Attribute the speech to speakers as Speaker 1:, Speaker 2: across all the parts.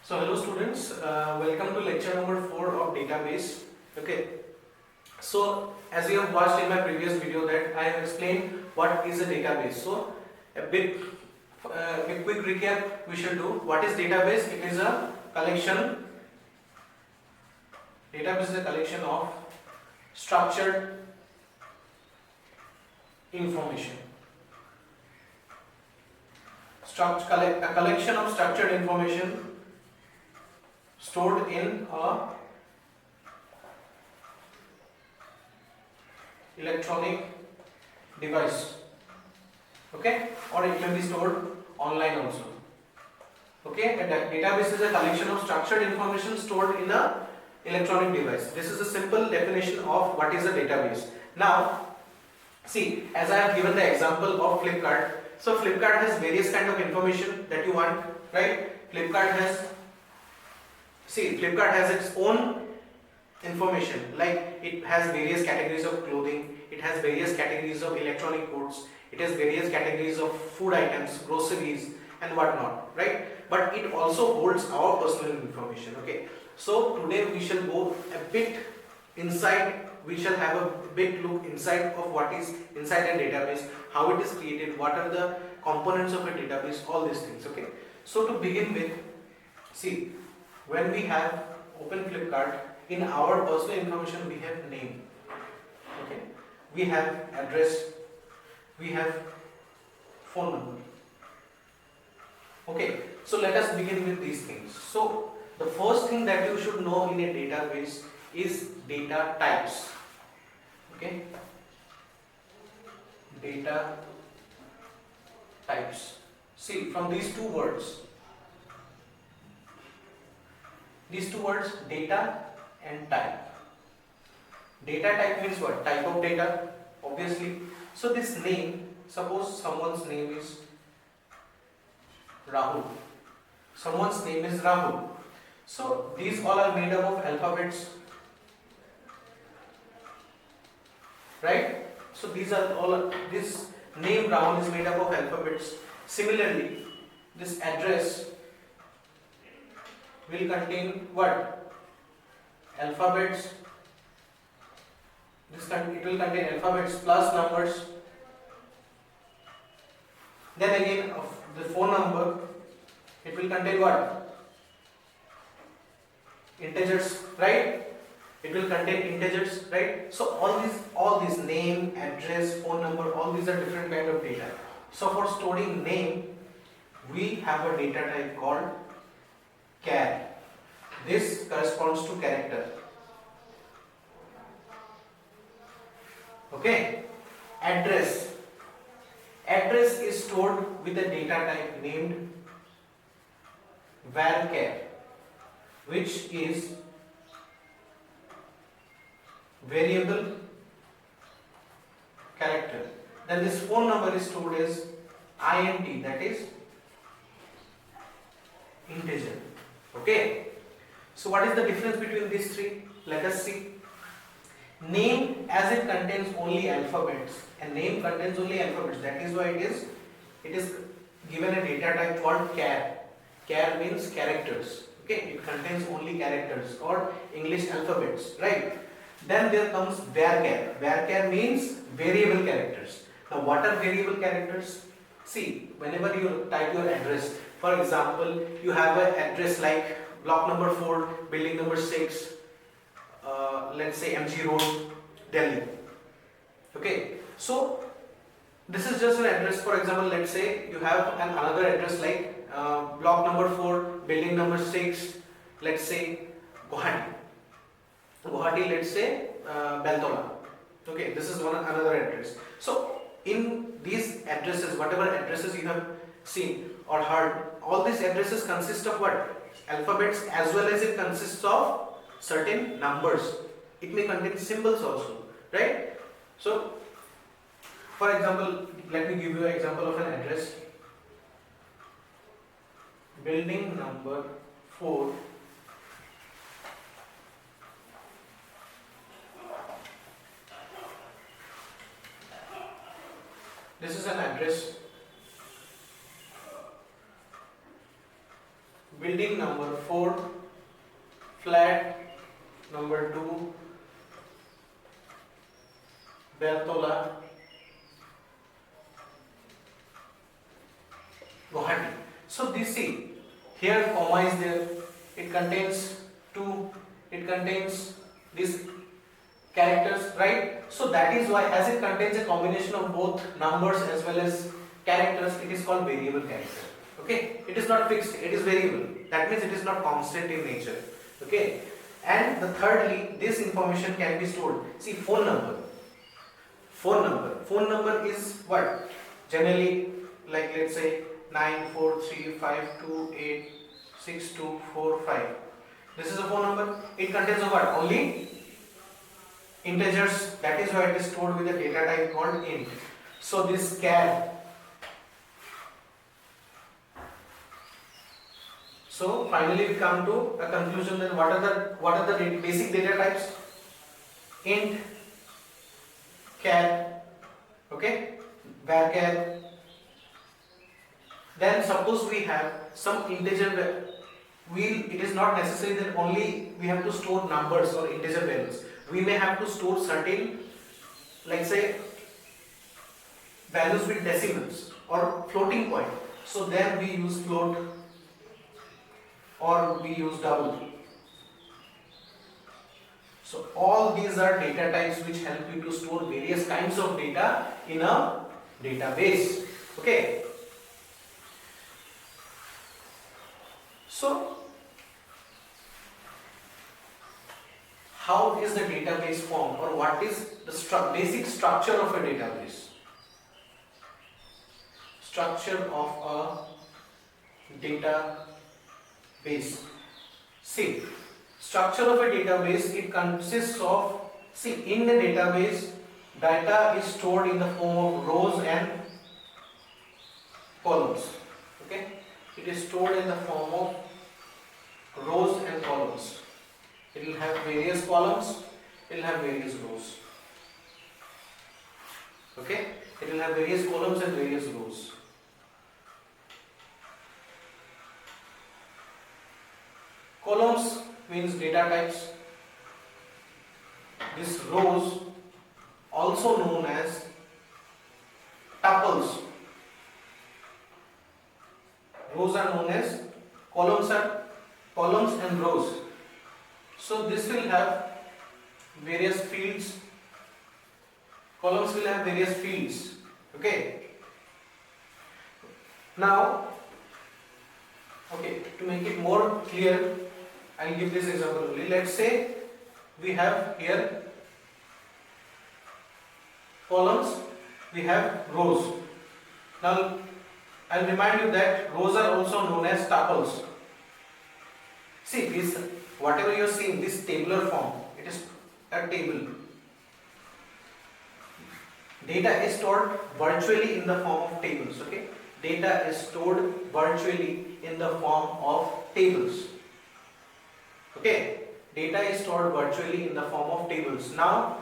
Speaker 1: So hello students, welcome to lecture number 4 of database. Okay. So as you have watched in my previous video that I have explained what is a database. So a quick recap we shall do. What is database? It is a collection. Database is a collection of structured information. A collection of structured information stored in a electronic device, okay, or it may be stored online also. Okay, a database is a collection of structured information stored in a electronic device. This is a simple definition of what is a database. Now see, as I have given the example of Flipkart. So Flipkart has various kind of information that you want, right? Flipkart has its own information, like it has various categories of clothing, it has various categories of electronic goods, it has various categories of food items, groceries and whatnot, right? But it also holds our personal information. Okay, so today we shall go a bit inside, we shall have a bit look inside of what is inside a database, how it is created, what are the components of a database, all these things. Okay, so to begin with, see, when we have open Flipkart, in our personal information we have name, okay, we have address, we have phone number. Okay, so let us begin with these things. So the first thing that you should know in a database is data types. Okay, data types. See, from these two words, data and type. Data type means what? Type of data, obviously. So this name, suppose someone's name is Rahul. Someone's name is Rahul. So these all are made up of alphabets, right? So these are all, this name Rahul is made up of alphabets. Similarly, this address will contain what? Alphabets. It will contain alphabets plus numbers. Then again, of the phone number, it will contain what? Integers, right? It will contain integers, right? So all these name, address, phone number, all these are different kind of data. So for storing name, we have a data type called char. This corresponds to character. Okay. Address is stored with a data type named varchar, which is variable character. Then this phone number is stored as int, that is integer. Okay. So what is the difference between these three? Let us see. Name, as it contains only alphabets, and name contains only alphabets, that is why it is given a data type called char. Char means characters. Okay, it contains only characters or English alphabets, right? Then there comes varchar. Varchar means variable characters. Now what are variable characters? See, whenever you type your address, for example, you have an address like block number 4, building number 6, let's say MG Road, Delhi. Okay, so this is just an address. For example, let's say you have another address like block number 4, building number 6, let's say Guwahati, let's say Beltola. Okay, this is another address. So in these addresses, whatever addresses you have seen or heard, all these addresses consist of what? Alphabets, as well as it consists of certain numbers. It may contain symbols also, right? So for example, let me give you an example of an address. Building number 4, this is an address. building number 4, flat number 2, Bertola, Guwahati. So this, see, here comma is there, it contains 2, it contains these characters, right? So that is why, as it contains a combination of both numbers as well as characters, it is called variable character. Okay, it is not fixed, it is variable. That means it is not constant in nature. Okay, and the thirdly, this information can be stored. See, phone number. Phone number is what? Generally, like let's say 94352862445. This is a phone number. It contains of what? Only integers. That is why it is stored with a data type called int. So this char. So finally we come to a conclusion that what are the basic data types? Int, char, okay, varchar. Then suppose we have some integer. It is not necessary that only we have to store numbers or integer values. We may have to store certain, like say, values with decimals or floating point. So then we use float or we use double. So all these are data types which help you to store various kinds of data in a database. Okay. So how is the database formed, or what is the basic structure of a database? Structure of a database. See, structure of a database, it consists of, see, in the database, data is stored in the form of rows and columns. Okay, it is stored in the form of rows and columns. It will have various columns, it will have various rows. Okay, it will have various columns and various rows. Columns means data types. These rows, also known as tuples. Rows are known as columns and rows. So this will have various fields. Columns will have various fields. Okay. Now, okay, to make it more clear, I will give this example only. Let's say we have here columns, we have rows. Now, I will remind you that rows are also known as tuples. See, this, whatever you are seeing, this tabular form, it is a table. Data is stored virtually in the form of tables. Okay, data is stored virtually in the form of tables. Okay, data is stored virtually in the form of tables. Now,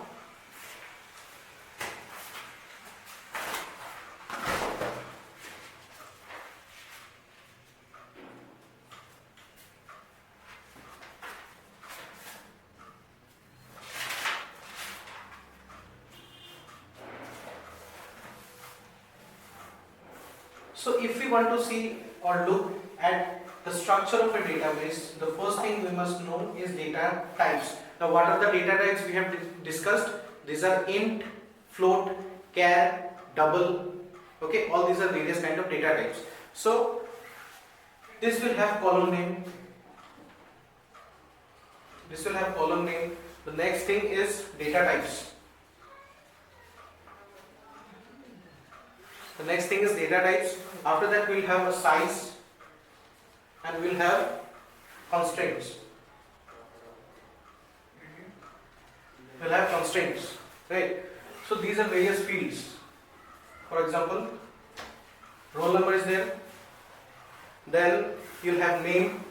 Speaker 1: so if we want to see or look at the structure of a database, the first thing we must know is data types. Now, what are the data types we have discussed? These are int, float, char, double. Okay, all these are various kind of data types. So this will have column name. This will have column name. The next thing is data types. The next thing is data types. After that, we will have a size and we will have constraints. We will have constraints, right? So these are various fields. For example, roll number is there. Then you will have name.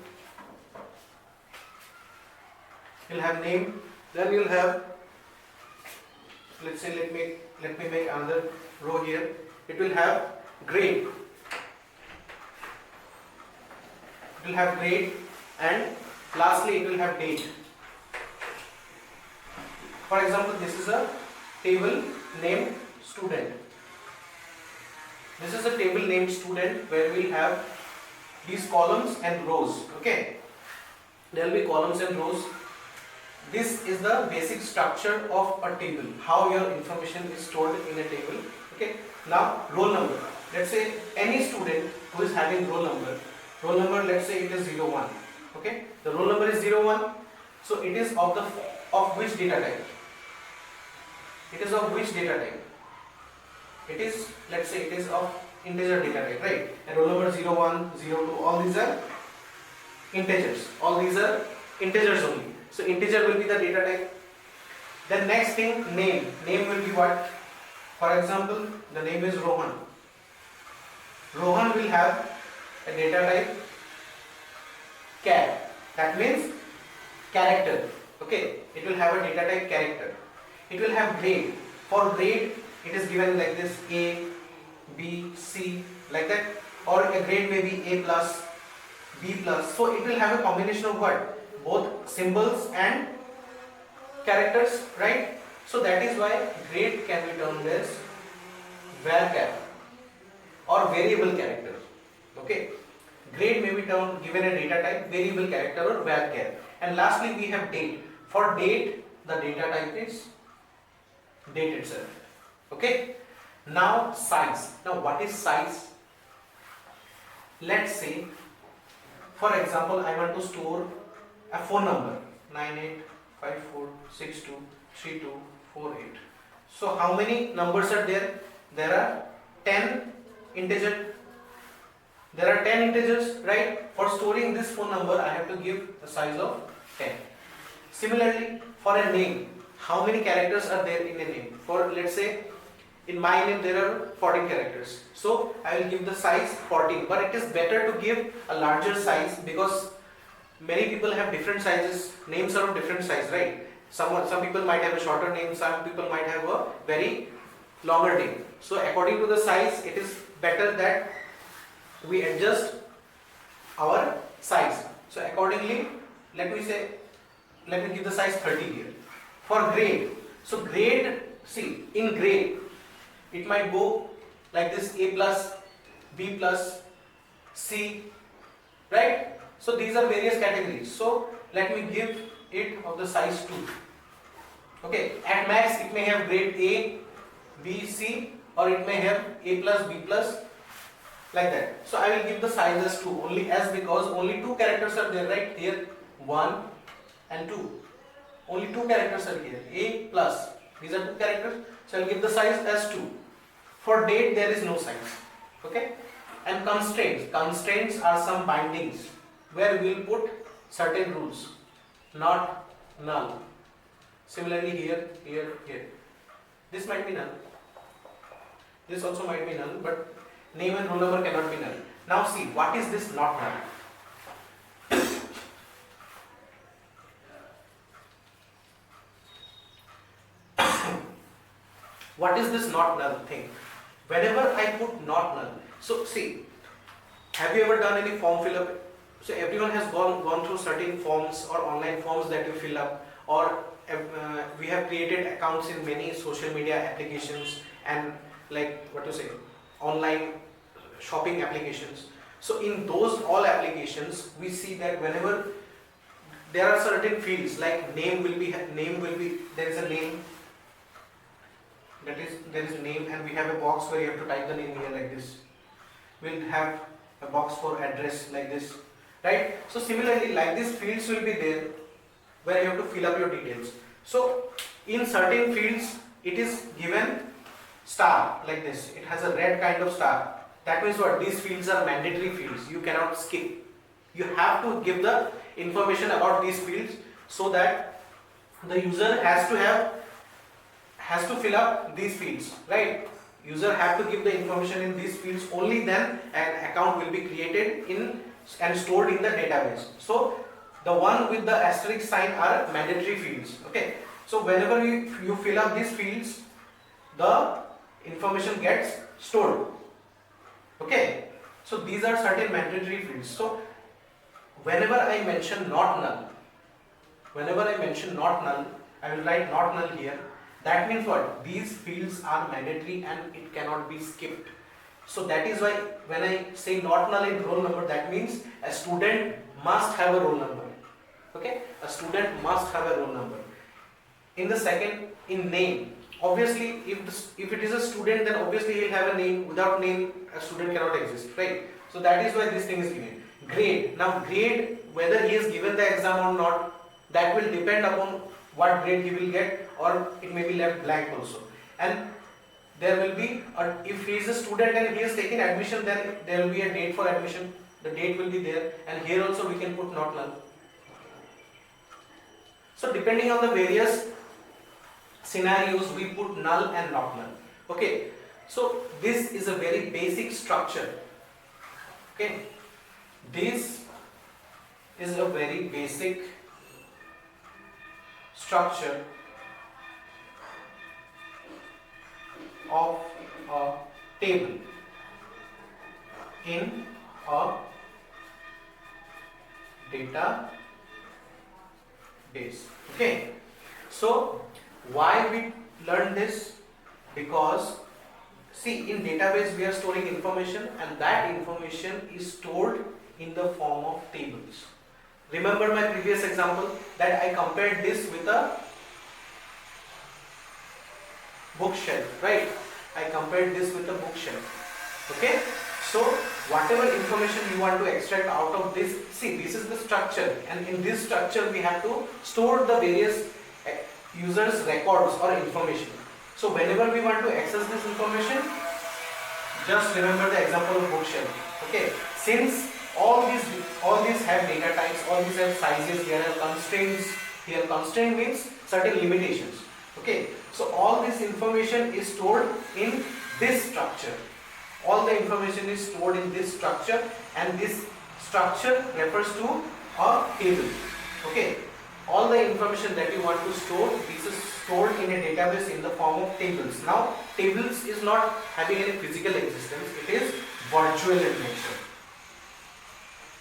Speaker 1: You will have name. Then you will have, let's say, let me make another row here. It will have grade. It will have grade, and lastly it will have date. For example, this is a table named student. This is a table named student where we have these columns and rows. Okay, there will be columns and rows. This is the basic structure of a table, how your information is stored in a table. Okay, now roll number. Let's say any student who is having roll number, let's say it is 01. Okay, the roll number is 01. So it is of which data type? It is of which data type? It is, let's say it is of integer data type, right? And roll number 01, 02, all these are integers. All these are integers only. So integer will be the data type. Then next thing, name. Name will be what? For example, the name is Rohan. Rohan will have a data type char. That means character. Okay, it will have a data type character. It will have grade. For grade, it is given like this: A, B, C, like that. Or a grade may be A plus, B plus. So it will have a combination of what? Both symbols and characters, right? So that is why grade can be termed as varchar or variable character. Okay, grade may be termed given a data type, variable character or varchar. And lastly we have date. For date, the data type is date itself. Okay, now size. Now what is size? Let's say, for example, I want to store a phone number 9854623248. So how many numbers are there? There are 10 integers. There are 10 integers, right? For storing this phone number, I have to give the size of 10. Similarly, for a name, how many characters are there in a name? For, let's say, in my name there are 14 characters. So I will give the size 14. But it is better to give a larger size because many people have different sizes. Names are of different size, right? Some people might have a shorter name, some people might have a very longer name. So according to the size, it is better that we adjust our size. So accordingly, let me give the size 30 here. For grade, so grade, see, in grade, it might go like this: A plus, B plus, C, right? So these are various categories. So let me give it of the size 2. Okay, at max it may have grade A, B, C, or it may have A plus, B plus, like that. So I will give the size as 2 only, as because only 2 characters are there, right? Here 1 and 2. Only 2 characters are here. A plus. These are 2 characters. So I will give the size as 2. For date there is no size. Okay. And constraints. Constraints are some bindings where we will put certain rules. Not null. Similarly here, here, here. This might be null. This also might be null, but name and roll number cannot be null. Now see, what is this not null? What is this not null thing? Whenever I put not null, so see, have you ever done any form fill up? So everyone has gone through certain forms or online forms that you fill up, or we have created accounts in many social media applications and like what to say, online shopping applications. So in those all applications, we see that whenever there are certain fields like name will be there is a name, that is there is a name, and we have a box where you have to type the name here like this. We'll have a box for address like this, right? So similarly, like these fields will be there where you have to fill up your details. So in certain fields it is given star like this. It has a red kind of star. That means what? These fields are mandatory fields. You cannot skip. You have to give the information about these fields so that the user has to fill up these fields, right? User have to give the information in these fields, only then an account will be created in and stored in the database. So the one with the asterisk sign are mandatory fields. Okay, so whenever you fill up these fields, the information gets stored. Okay, so these are certain mandatory fields. So whenever I mention not null, I will write not null here. That means what? These fields are mandatory and it cannot be skipped. So that is why when I say not null in roll number, that means a student must have a roll number. Okay, a student must have a roll number. In the second, in name, obviously if it is a student, then obviously he will have a name. Without name, a student cannot exist, right? So that is why this thing is given. Grade, now grade, whether he has given the exam or not, that will depend upon what grade he will get, or it may be left blank also. And there will be if he is a student and he has taken admission, then there will be a date for admission. The date will be there, and here also we can put not null. So depending on the various scenarios, we put null and not null. Okay, so this is a very basic structure. Okay, this is a very basic structure of a table in a database. Okay, so why we learn this? Because see, in database we are storing information, and that information is stored in the form of tables. Remember my previous example that I compared this with a bookshelf, right? I compared this with a bookshelf. Okay, so whatever information you want to extract out of this, see, this is the structure, and in this structure we have to store the various users' records or information. So whenever we want to access this information, just remember the example of bookshelf. Okay, since all these have data types, all these have sizes, there are constraints. Here constraint means certain limitations. Okay, so all this information is stored in this structure. All the information is stored in this structure, and this structure refers to a table. Okay, all the information that you want to store, this is stored in a database in the form of tables. Now, tables is not having any physical existence, it is virtual in nature.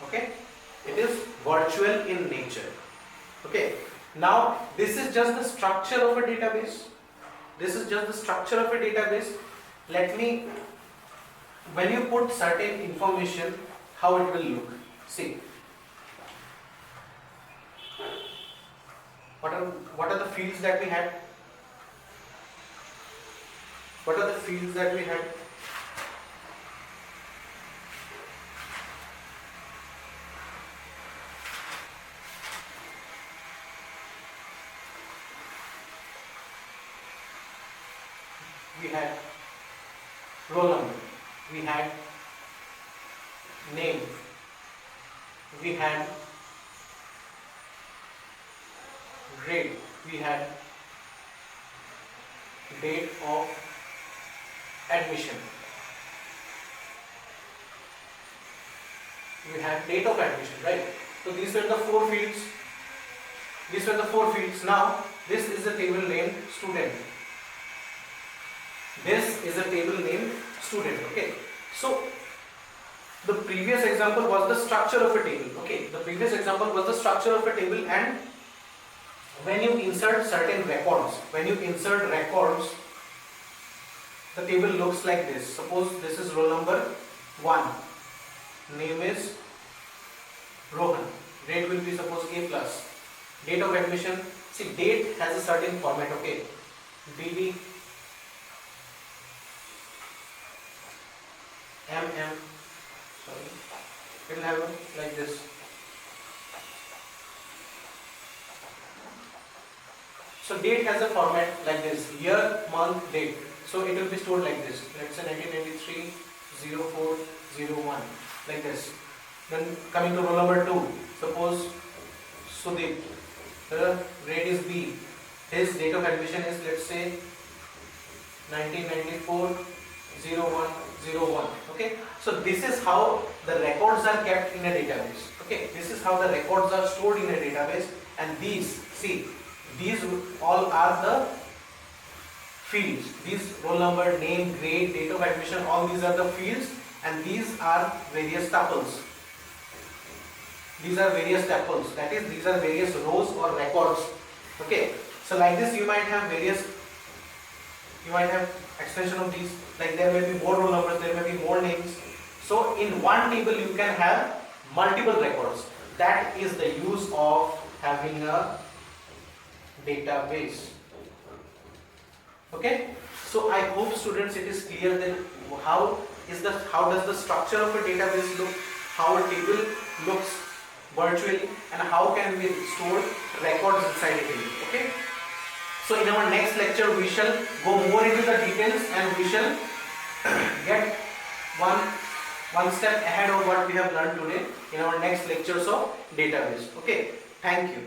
Speaker 1: Okay, it is virtual in nature. Okay, now this is just the structure of a database. This is just the structure of a database. Let me, when you put certain information, how it will look. See, what are the fields that we had? What are the fields that we had? We had roll number, we had name, we had grade, we had date of admission, we had date of admission, right? So these were the four fields. These were the four fields. Now this is a table named student. This is a table named student. Okay, so the previous example was the structure of a table. Okay, the previous example was the structure of a table, and when you insert certain records, the table looks like this. Suppose this is roll number 1, name is Rohan, grade will be suppose A plus, date of admission, see, date has a certain format. Okay, DD MM, sorry, it will have like this. So date has a format like this, year, month, date. So it will be stored like this. Let's say 1993 04 01, like this. Then coming to roll number 2, suppose Sudeep, the grade is B. His date of admission is, let's say, 1994 0101. Okay, so this is how the records are kept in a database. Okay, this is how the records are stored in a database, and these, see, these all are the fields. These roll number, name, grade, date of admission, all these are the fields, and these are various tuples. these are various tuples, that is these are various rows or records. Okay, so like this you might have extension of these, like there may be more roll numbers, there may be more names. So in one table you can have multiple records. That is the use of having a database. Okay, so I hope students it is clear that how does the structure of a database look, how a table looks virtually, and how can we store records inside a table. Okay, so in our next lecture we shall go more into the details and we shall get one step ahead of what we have learned today in our next lectures of database. Okay, thank you.